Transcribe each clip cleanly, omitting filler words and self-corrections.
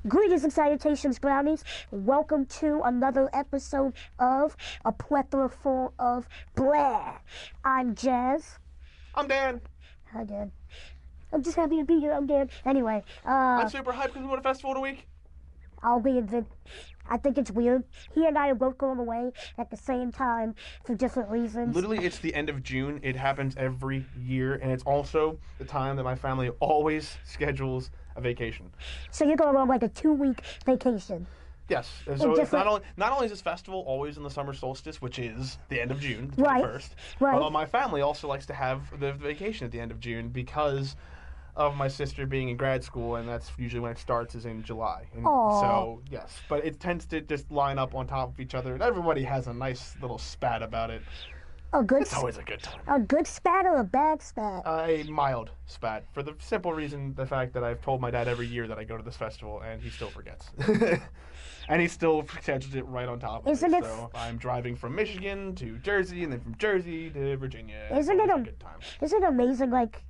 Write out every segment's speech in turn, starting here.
Greetings and salutations, brownies. Welcome to another episode of A Plethora Full of Blah. I'm Jazz. I'm Dan. Hi, Dan. I'm just happy to be here. I'm Dan. Anyway, I'm super hyped because we went to festival in a week. I'll be in I think it's weird. He and I are both going away at the same time for different reasons. Literally, it's the end of June. It happens every year, and it's also the time that my family always schedules a vacation. So you're going on like a 2-week vacation. Yes. And so it's not only is this festival always in the summer solstice, which is the end of June, the 21st, right. But my family also likes to have the vacation at the end of June because of my sister being in grad school, and that's usually when it starts, is in July. And so, yes. But it tends to just line up on top of each other, and everybody has a nice little spat about it. It's always a good time. A good spat or a bad spat? A mild spat, for the simple reason, the fact that I've told my dad every year that I go to this festival, and he still forgets. And he still schedules it right on top of it. So I'm driving from Michigan to Jersey, and then from Jersey to Virginia. Isn't it a good time? Isn't it amazing, like,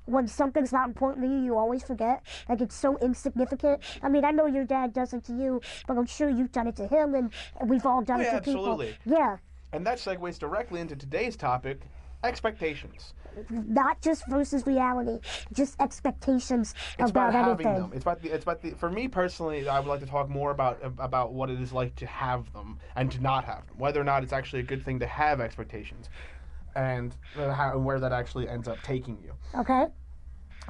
when something's not important to you, you always forget? Like, it's so insignificant. I mean, I know your dad does it to you, but I'm sure you've done it to him, and we've all done it to absolutely. People. Yeah. And that segues directly into today's topic, expectations. Not just versus reality, just expectations it's about having anything. them. For me personally, I would like to talk more about what it is like to have them and to not have them. Whether or not it's actually a good thing to have expectations, and where that actually ends up taking you. Okay.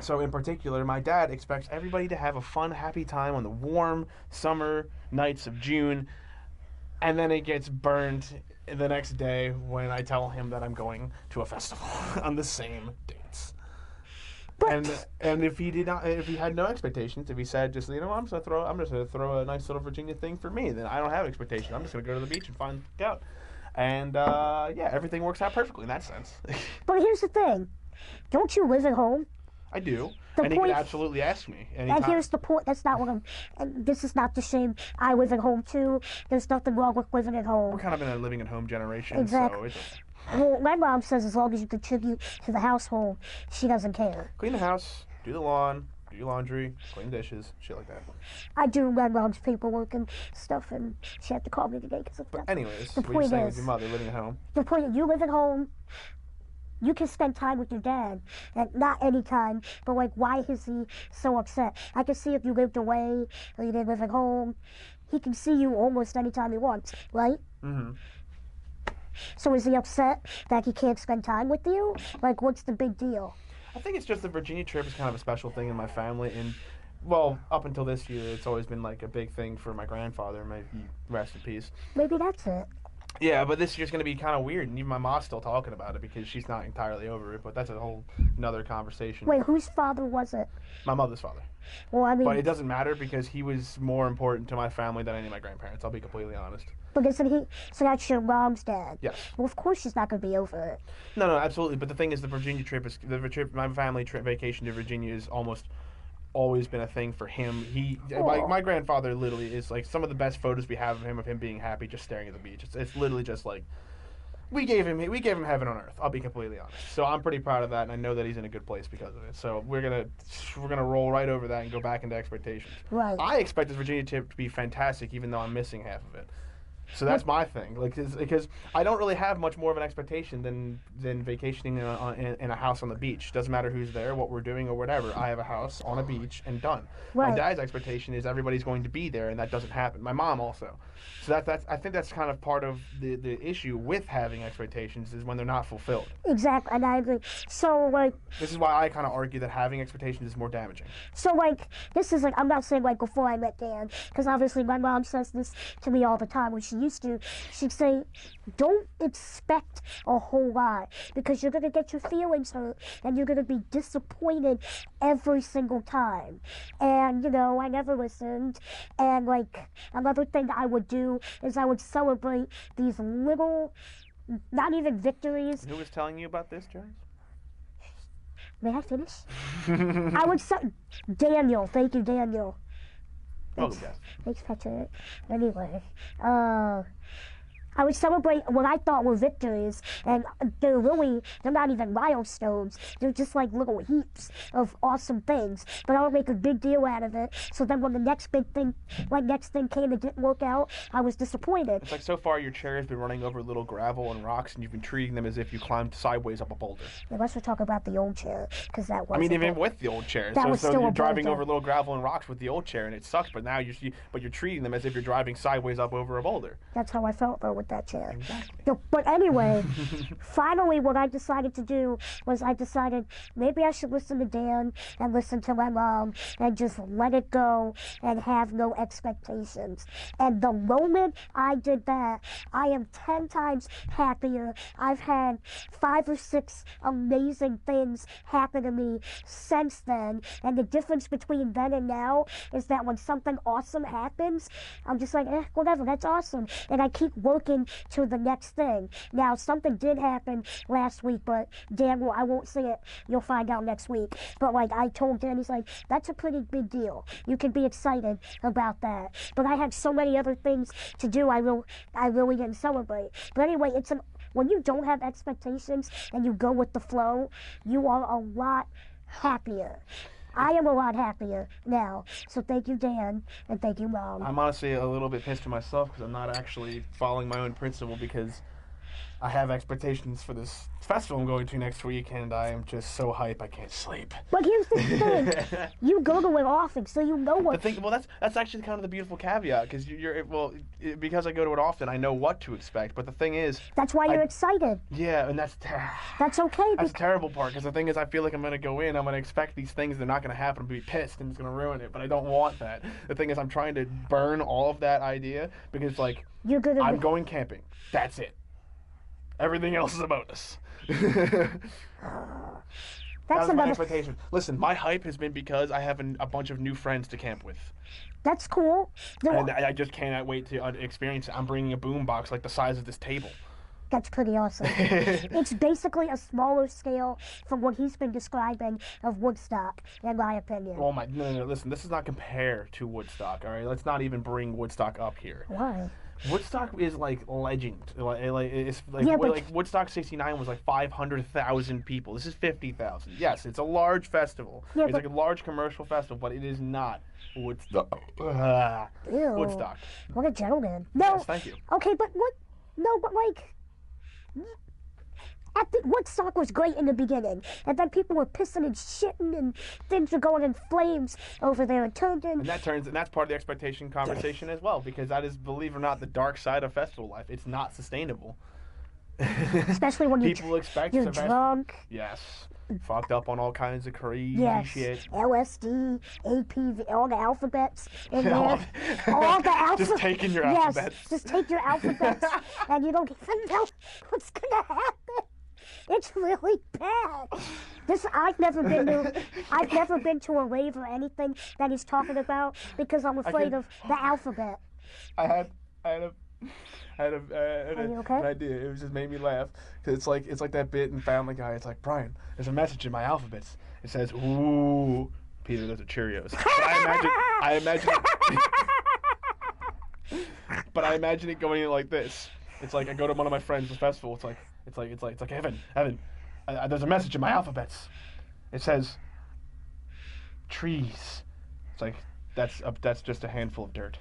So in particular, my dad expects everybody to have a fun, happy time on the warm summer nights of June, and then it gets burned the next day when I tell him that I'm going to a festival on the same dates. And if he had no expectations, if he said just, I'm just gonna throw a nice little Virginia thing for me, then I don't have expectations. I'm just gonna go to the beach and find out. And everything works out perfectly in that sense. But here's the thing. Don't you live at home? I do. And he can absolutely ask me anytime. And here's the point. That's not what and this is not the shame. I live at home too. There's nothing wrong with living at home. We're kind of in a living at home generation. Exactly. So well, my mom says as long as you contribute to the household, she doesn't care. Clean the house, do the lawn, do your laundry, clean dishes, shit like that. I do my mom's paperwork and stuff, and she had to call me today because of that. But anyways, the what point you're saying is, with your mother living at home. The point is, you live at home. You can spend time with your dad, and not any time, but like, why is he so upset? I can see if you lived away or you didn't live at home, he can see you almost any time he wants, right? Mm-hmm. So is he upset that he can't spend time with you? Like, what's the big deal? I think it's just the Virginia trip is kind of a special thing in my family, and well, up until this year, it's always been like a big thing for my grandfather. May he rest in peace. Maybe that's it. Yeah, but this year's going to be kind of weird, and even my mom's still talking about it because she's not entirely over it, but that's a whole another conversation. Wait, whose father was it? My mother's father. Well, I mean... But it doesn't matter because he was more important to my family than any of my grandparents, I'll be completely honest. But so that's your mom's dad? Yes. Well, of course she's not going to be over it. No, absolutely, but the thing is the Virginia trip is... my family trip vacation to Virginia is almost... always been a thing for him. My grandfather literally is like some of the best photos we have of him being happy just staring at the beach. It's literally just like we gave him heaven on earth. I'll be completely honest. So I'm pretty proud of that, and I know that he's in a good place because of it. So we're gonna roll right over that and go back into expectations. Right. I expect this Virginia trip to be fantastic, even though I'm missing half of it. So that's my thing, like, because I don't really have much more of an expectation than vacationing in a house on the beach. Doesn't matter who's there, what we're doing, or whatever. I have a house on a beach and done. Right. My dad's expectation is everybody's going to be there, and that doesn't happen. My mom also. So I think that's kind of part of the issue with having expectations is when they're not fulfilled. Exactly, and I agree. So like, this is why I kind of argue that having expectations is more damaging. So like, this is like, I'm not saying like before I met Dan, because obviously my mom says this to me all the time when she used to. She'd say, don't expect a whole lot because you're going to get your feelings hurt and you're going to be disappointed every single time. And, I never listened. And like, another thing I would do is I would celebrate these little, not even victories. Who was telling you about this, Jones? May I finish? I would Daniel. Thank you, Daniel. Oh, yes. Thanks, Patrick. Anyway, I would celebrate what I thought were victories, and they're not even milestones. They're just like little heaps of awesome things. But I would make a big deal out of it. So then when the next thing came and didn't work out, I was disappointed. It's like so far your chair has been running over little gravel and rocks, and you've been treating them as if you climbed sideways up a boulder. Yeah, let's talk about the old chair, because that was. I mean, even with the old chair, so you're driving over little gravel and rocks with the old chair, and it sucks. But now you're treating them as if you're driving sideways up over a boulder. That's how I felt though with that chair. Exactly. But anyway, finally what I decided to do was maybe I should listen to Dan and listen to my mom and just let it go and have no expectations. And the moment I did that, I am 10 times happier. I've had 5 or 6 amazing things happen to me since then. And the difference between then and now is that when something awesome happens, I'm just like, whatever, that's awesome. And I keep working to the next thing. Now, something did happen last week, but Dan, I won't say it. You'll find out next week. But like I told Dan, he's like, that's a pretty big deal. You can be excited about that. But I had so many other things to do. I really didn't celebrate. But anyway, when you don't have expectations and you go with the flow, you are a lot happier. I am a lot happier now. So thank you, Dan, and thank you, Mom. I'm honestly a little bit pissed at myself because I'm not actually following my own principle, because I have expectations for this festival I'm going to next week, and I am just so hype I can't sleep. But here's the thing: you go to it often, so you know what. That's actually kind of the beautiful caveat, because because I go to it often, I know what to expect. But the thing is, that's why you're excited. Yeah, and that's okay. That's the terrible part, because the thing is, I feel like I'm gonna go in, I'm gonna expect these things, they're not gonna happen, and be pissed, and it's gonna ruin it. But I don't want that. The thing is, I'm trying to burn all of that idea, because I'm going camping. That's it. Everything else is a bonus. That was my expectation. Listen, my hype has been because I have a bunch of new friends to camp with. That's cool. And I just cannot wait to experience it. I'm bringing a boom box like the size of this table. That's pretty awesome. It's basically a smaller scale from what he's been describing of Woodstock, in my opinion. Oh my, no, listen, this does not compare to Woodstock, all right? Let's not even bring Woodstock up here. Why? Woodstock is like legend. It's Woodstock '69 was like 500,000 people. This is 50,000. Yes, it's a large festival. Yeah, it's like a large commercial festival, but it is not Woodstock. Woodstock. What a gentleman. No. Yes, thank you. Okay, but what? No, but like. Woodstock was great in the beginning, and then people were pissing and shitting, and things were going in flames over there, and that's part of the expectation conversation as well, because that is, believe it or not, the dark side of festival life. It's not sustainable. Especially when people expect you're drunk. Yes. Fucked up on all kinds of crazy shit. LSD, AP, all the alphabets in there. All the alphabets. Just taking your alphabets. Yes, just take your alphabets, and you don't even know what's gonna happen. It's really bad. I've never been to a rave or anything that he's talking about, because I'm afraid of the alphabet. I had an idea. It just made me laugh, because it's like that bit in Family Guy. It's like, Brian, there's a message in my alphabets. It says, "Ooh, Peter, those are Cheerios." But I imagine it going in like this. It's like I go to one of my friends at the festival. It's like Evan. There's a message in my alphabets. It says, trees. It's like that's just a handful of dirt.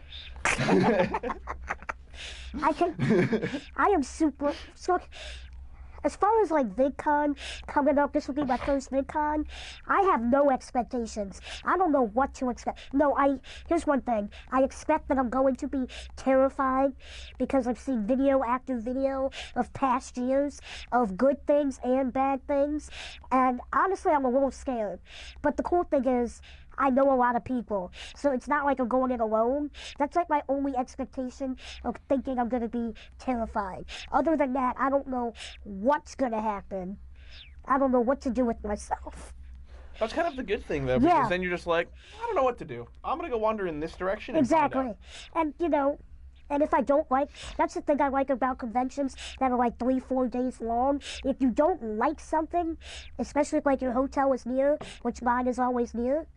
I am super. So, as far as like VidCon coming up, this will be my first VidCon. I have no expectations. I don't know what to expect. Here's one thing. I expect that I'm going to be terrified, because I've seen video after video of past years of good things and bad things. And honestly, I'm a little scared. But the cool thing is, I know a lot of people, so it's not like I'm going in alone. That's like my only expectation of thinking I'm going to be terrified. Other than that, I don't know what's going to happen. I don't know what to do with myself. That's kind of the good thing, though, because then you're just like, I don't know what to do. I'm going to go wander in this direction. Exactly. And, and if I don't that's the thing I like about conventions that are like 3-4 days long. If you don't like something, especially if like your hotel is near, which mine is always near,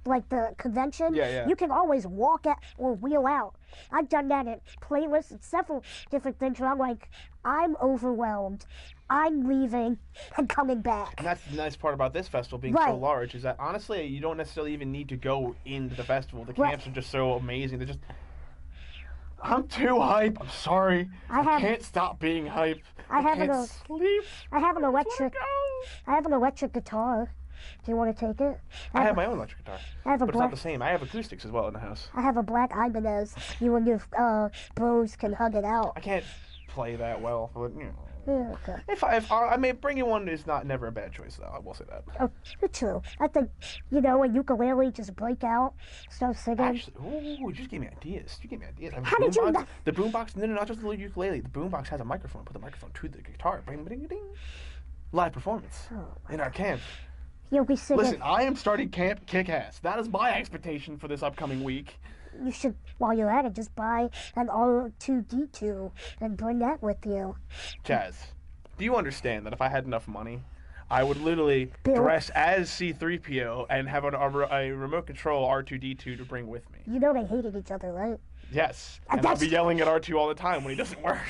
like the convention, Yeah. you can always walk out or wheel out. I've done that at playlists and several different things where I'm like, I'm overwhelmed. I'm leaving and coming back. And that's the nice part about this festival being so large is that honestly, you don't necessarily even need to go into the festival. The camps are just so amazing. They're just. I'm too hype. I'm sorry. I can't stop being hype. I can't sleep. I have an electric guitar. Do you want to take it? I have my own electric guitar. But it's not the same. I have acoustics as well in the house. I have a black Ibanez. You and your bros can hug it out. I can't play that well, but you know. Yeah, okay. If I mean, bringing one is never a bad choice, though. I will say that. Oh, true. I think, a ukulele, just break out, start singing. Actually, you just gave me ideas. How did you know? The boombox, no, not just the little ukulele. The boombox has a microphone. Put the microphone to the guitar. Bing, bing, ding. Live performance in our camp. You'll be singing. Listen, I am starting Camp Kick-Ass. That is my expectation for this upcoming week. You should, while you're at it, just buy an R2D2 and bring that with you. Chaz, do you understand that if I had enough money, I would literally dress as C-3PO and have a remote control R2D2 to bring with me? You know they hated each other, right? Yes, and I'll be yelling at R2 all the time when he doesn't work.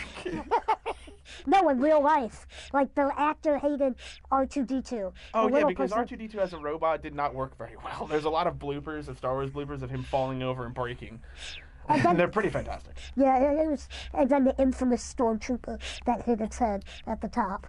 No, in real life. Like, the actor hated R2D2. Oh, yeah, because R2D2 as a robot did not work very well. There's a lot of bloopers, of Star Wars bloopers, of him falling over and breaking. And they're pretty fantastic. Yeah, it was. And then the infamous stormtrooper that hit its head at the top.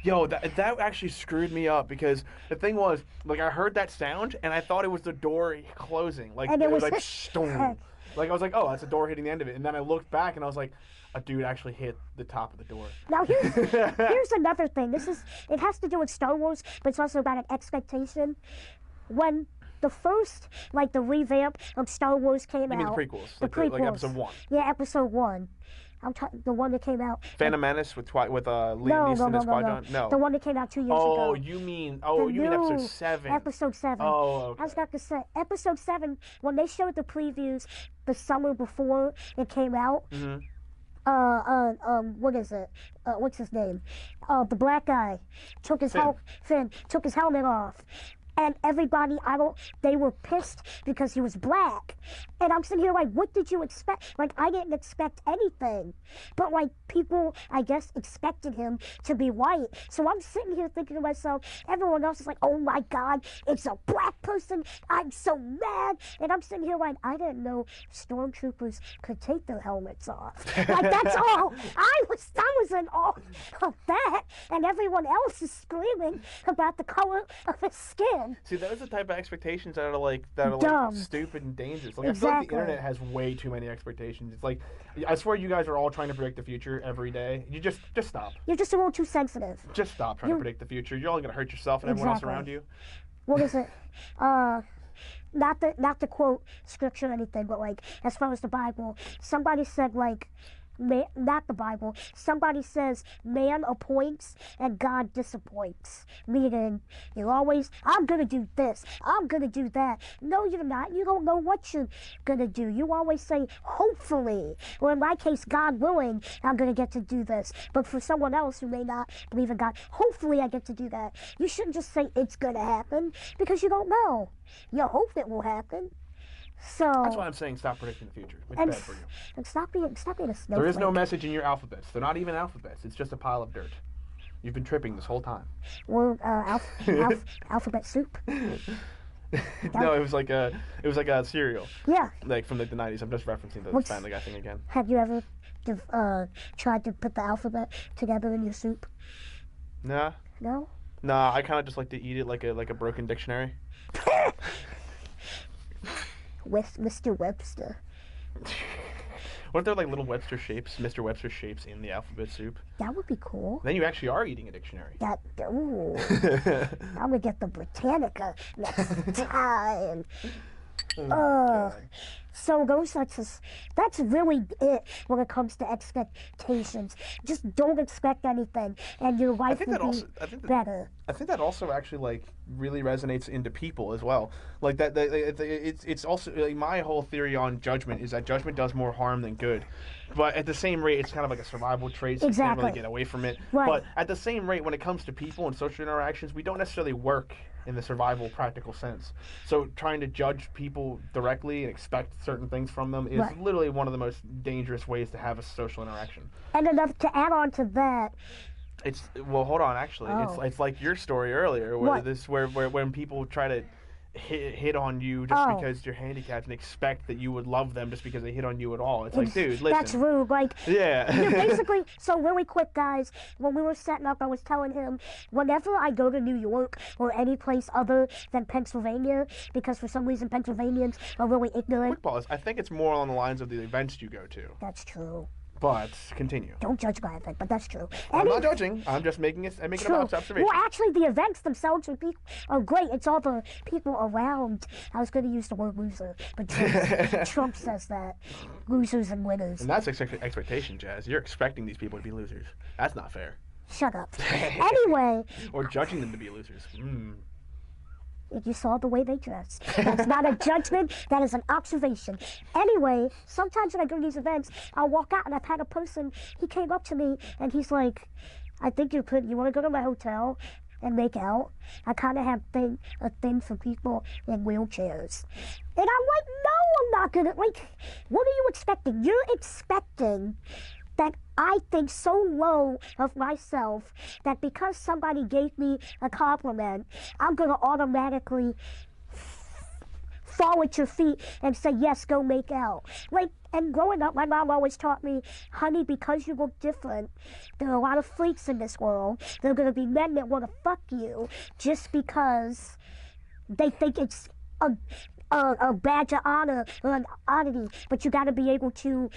Yo, that actually screwed me up because the thing was, like, I heard that sound and I thought it was the door closing. Like, it was like, stone. Like, I was like, oh, that's a door hitting the end of it. And then I looked back and I was like, a dude actually hit the top of the door. Now, here's another thing. It has to do with Star Wars, but it's also about an expectation. When the first, the revamp of Star Wars came out. You mean the prequels? The prequels. Like episode 1. Yeah, episode 1. The one that came out. Phantom Menace with Liam Neeson as Qui-Gon? No. The one that came out 2 years ago. Oh, you mean episode 7. Episode 7. Oh, okay. I was about to say, episode 7, when they showed the previews the summer before it came out, what is it? What's his name? The black guy took his helmet off. And everybody, they were pissed because he was black. And I'm sitting here like, what did you expect? Like, I didn't expect anything. But, people, I guess, expected him to be white. So I'm sitting here thinking to myself, everyone else is like, oh my God, it's a black person. I'm so mad. And I'm sitting here like, I didn't know stormtroopers could take their helmets off. That's all. I was in awe of that. And everyone else is screaming about the color of his skin. See, those are the type of expectations that are dumb. Stupid and dangerous. Exactly. I feel like the internet has way too many expectations. It's like, I swear you guys are all trying to predict the future every day. You just stop. You're just a little too sensitive. Just stop trying to predict the future. You're only going to hurt yourself and everyone else around you. What is it? Not to quote scripture or anything, but as far as the Bible, somebody said not the Bible. Somebody says man appoints and God disappoints. Meaning, you're always, I'm going to do this. I'm going to do that. No, you're not. You don't know what you're going to do. You always say, hopefully. Or in my case, God willing, I'm going to get to do this. But for someone else who may not believe in God, hopefully I get to do that. You shouldn't just say it's going to happen because you don't know. You hope it will happen. So that's why I'm saying stop predicting the future. It's bad for you. And stop being a snowflake. There is no message in your alphabets. They're not even alphabets. It's just a pile of dirt. You've been tripping this whole time. Well, alphabet soup. No, it was like a cereal. Yeah. Like from the 90s. I'm just referencing the Family Guy thing again. Have you ever tried to put the alphabet together in your soup? Nah. No? Nah, I kind of just like to eat it like a broken dictionary. With Mr. Webster. What if there are little Webster shapes, Mr. Webster shapes in the alphabet soup? That would be cool. Then you actually are eating a dictionary. Ooh. I'm gonna get the Britannica next time. So that's really it when it comes to expectations. Just don't expect anything, and your life will be better. I think that also actually really resonates into people as well. Like that, it's also my whole theory on judgment is that judgment does more harm than good. But at the same rate, it's kind of like a survival trait, so you can't really get away from it. Right. But at the same rate, when it comes to people and social interactions, we don't necessarily work in the survival practical sense. So trying to judge people directly and expect certain things from them is literally one of the most dangerous ways to have a social interaction. And enough to add on to that. Hold on. Actually, it's like your story earlier, where when people try to hit on you just because you're handicapped and expect that you would love them just because they hit on you at all. It's like, dude, listen. That's rude. Like, yeah. Basically, so really quick, guys, when we were setting up, I was telling him, whenever I go to New York or any place other than Pennsylvania, because for some reason Pennsylvanians are really ignorant. Quick pause. I think it's more along the lines of the events you go to. That's true. But continue. Don't judge my event, but that's true. I'm not judging. I'm just making an observation. Well, actually, the events themselves are great. It's all the people around. I was going to use the word loser, but Trump says that. Losers and winners. And that's expectation, Jazz. You're expecting these people to be losers. That's not fair. Shut up. Anyway. Or judging them to be losers. You saw the way they dress. That's not a judgment. That is an observation. Anyway, sometimes when I go to these events, I'll walk out and I've had a person, he came up to me and he's like, I think you want to go to my hotel and make out? I kind of have a thing for people in wheelchairs. And I'm like, no, I'm not going to. Like, what are you expecting? You're expecting that I think so low of myself that because somebody gave me a compliment, I'm going to automatically fall at your feet and say, yes, go make out. Like, and growing up, my mom always taught me, honey, because you look different, there are a lot of freaks in this world. There are going to be men that want to fuck you just because they think it's a badge of honor or an oddity, but you got to be able to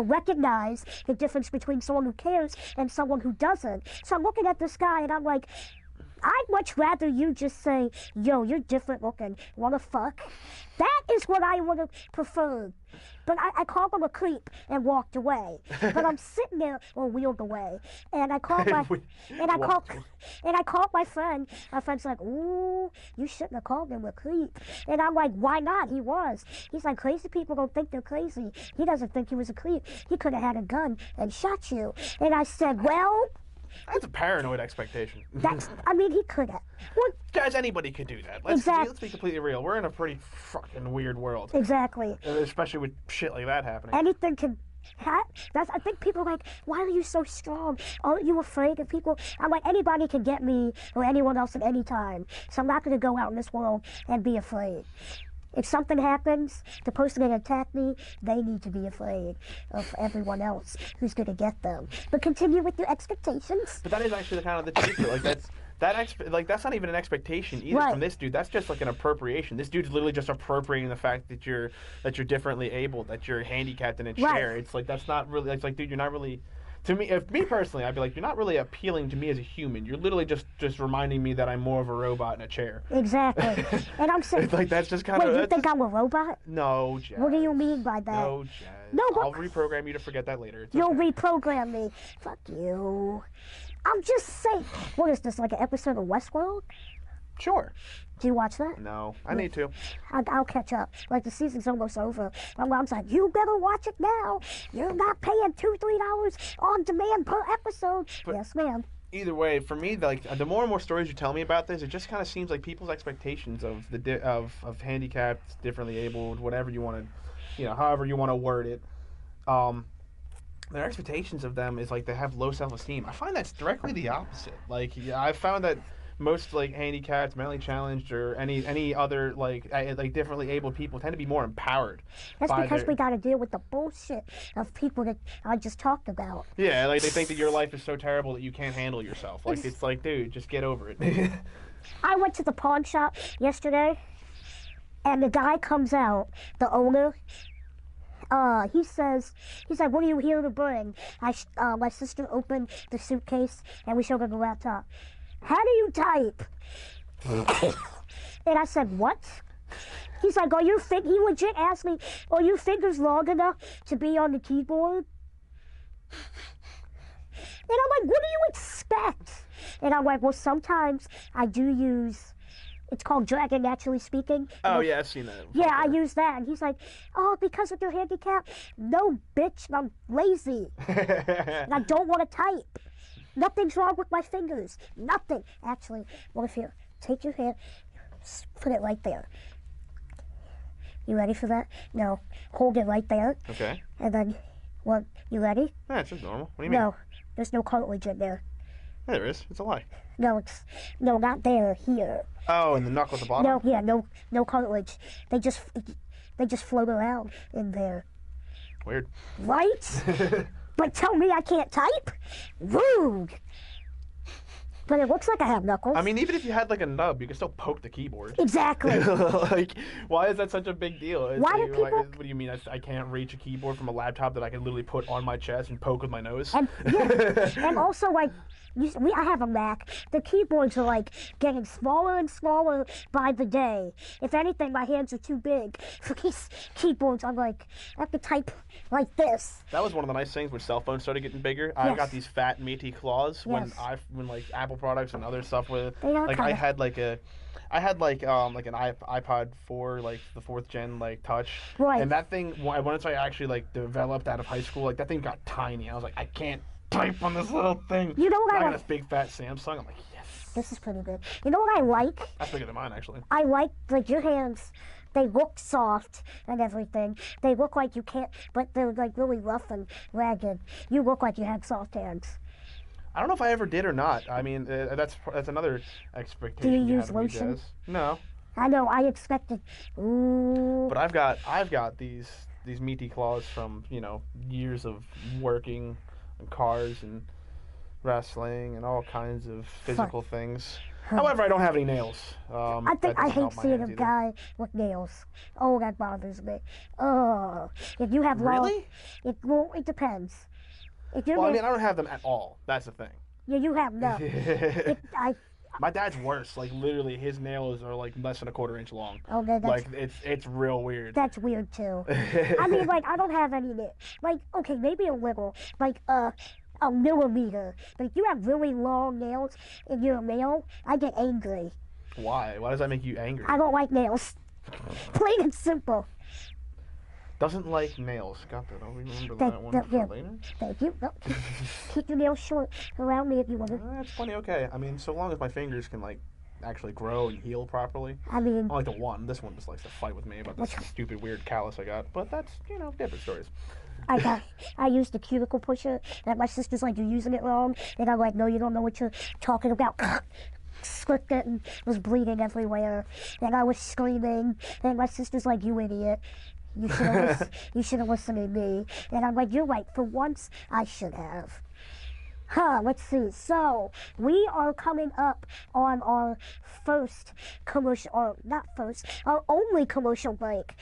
recognize the difference between someone who cares and someone who doesn't. So I'm looking at this guy and I'm like, I'd much rather you just say, yo, you're different looking, wanna fuck? That is what I would have preferred. But I called him a creep and walked away. But I'm sitting there or wheeled away. And I called my friend. My friend's like, ooh, you shouldn't have called him a creep. And I'm like, why not? He was. He's like, crazy people don't think they're crazy. He doesn't think he was a creep. He could have had a gun and shot you. And I said, well, that's a paranoid expectation. He could have. Well, guys, anybody could do that. Let's be completely real. We're in a pretty fucking weird world. Exactly. Especially with shit like that happening. Anything can happen. I think people are like, why are you so strong? Aren't you afraid of people? I'm like, anybody can get me or anyone else at any time. So I'm not going to go out in this world and be afraid. If something happens, the person that attacked me, they need to be afraid of everyone else who's going to get them. But continue with your expectations. But that is actually the kind of the truth. Like that's not even an expectation either from this dude. That's just like an appropriation. This dude's literally just appropriating the fact that you're differently able, that you're handicapped in a chair. It's like that's not really. It's like, dude, you're not really. To me, me personally, I'd be like, you're not really appealing to me as a human. You're literally just reminding me that I'm more of a robot in a chair. Exactly. And I'm saying, like that's just kind of. Wait, you think I'm a robot? No, Jazz. What do you mean by that? No, Jazz. No, I'll reprogram you to forget that later. You'll reprogram me. Fuck you. I'm just saying. What is this, like an episode of Westworld? Sure. Do you watch that? No, I need to. I'll catch up. Like, the season's almost over. My mom's like, you better watch it now. You're not paying $2-3 on demand per episode. But yes, ma'am. Either way, for me, the more and more stories you tell me about this, it just kind of seems like people's expectations of of handicapped, differently abled, whatever you want to, however you want to word it, their expectations of them is like they have low self-esteem. I find that's directly the opposite. Like, I found that most like handicapped, mentally challenged, or any other like differently abled people tend to be more empowered. That's because we got to deal with the bullshit of people that I just talked about. Yeah, like they think that your life is so terrible that you can't handle yourself. Like it's like, dude, just get over it. I went to the pawn shop yesterday, and the guy comes out, the owner. He's like, what are you here to bring? My sister opened the suitcase, and we showed her the laptop. How do you type? And I said, what? He's like, he legit asked me, are your fingers long enough to be on the keyboard? And I'm like, what do you expect? And I'm like, well, sometimes I do use, it's called Dragon Naturally Speaking. Oh, yeah, I've seen that. Yeah, I use that. And he's like, oh, because of your handicap? No, bitch, I'm lazy. And I don't want to type. Nothing's wrong with my fingers. Nothing. Actually, what if you take your hand, put it right there. You ready for that? No. Hold it right there. Okay. And then, what? You ready? Yeah, it's just normal. What do you mean? No. There's no cartilage in there. Yeah, there is. It's a lie. No, not there. Here. Oh, and the knuckle at the bottom? No, yeah, no cartilage. They just float around in there. Weird. Right? But tell me I can't type? Rude. But it looks like I have knuckles. I mean, even if you had like a nub, you can still poke the keyboard. Exactly. Like, why is that such a big deal? Why do You're people... what do you mean? I can't reach a keyboard from a laptop that I can literally put on my chest and poke with my nose? And, yeah, and also, like, I have a Mac. The keyboards are, like, getting smaller and smaller by the day. If anything, my hands are too big for these keyboards. I'm like, I have to type like this. That was one of the nice things when cell phones started getting bigger. I got these fat, meaty claws when like Apple products and other stuff with like I had like an iPod 4, like the 4th gen like touch. Right. And that thing, once I actually like developed out of high school, like that thing got tiny. I was like, I can't type on this little thing. You know what I I got like? this big fat Samsung. I'm like, yes. This is pretty good. You know what I like? That's bigger than mine, actually. I like your hands. They look soft and everything. They look like you can't, but they're like really rough and ragged. You look like you had soft hands. I don't know if I ever did or not. I mean, that's another expectation. Do you you use lotion? No. I know. I expected. Ooh. But I've got these meaty claws from years of working on cars and wrestling and all kinds of physical things. However, I don't have any nails. I hate seeing a guy with nails. Oh, that bothers me. Oh, if you have really? It depends. If I mean, I don't have them at all. That's the thing. Yeah, you have no. My dad's worse. Like literally, his nails are like less than a quarter inch long. Okay, like it's real weird. That's weird too. I mean, like I don't have any nails. Like okay, maybe a little, like a millimeter. But if you have really long nails and you're a male, I get angry. Why? Why does that make you angry? I don't like nails. Plain and simple. Doesn't like nails. Got that. I'll remember that one for later. Thank you. No, keep your nails short around me if you want to. That's funny. Okay. I mean, so long as my fingers can like actually grow and heal properly. I mean, I like the one. This one just likes to fight with me about this stupid weird callus I got. But that's different stories. I used the cuticle pusher that my sister's like, you're using it wrong. And I'm like, no, you don't know what you're talking about. Slipped it and was bleeding everywhere. And I was screaming. And my sister's like, you idiot. You should have listened to me. And I'm like, you're right. For once, I should have. Let's see. So, we are coming up on our first commercial, or not first, our only commercial break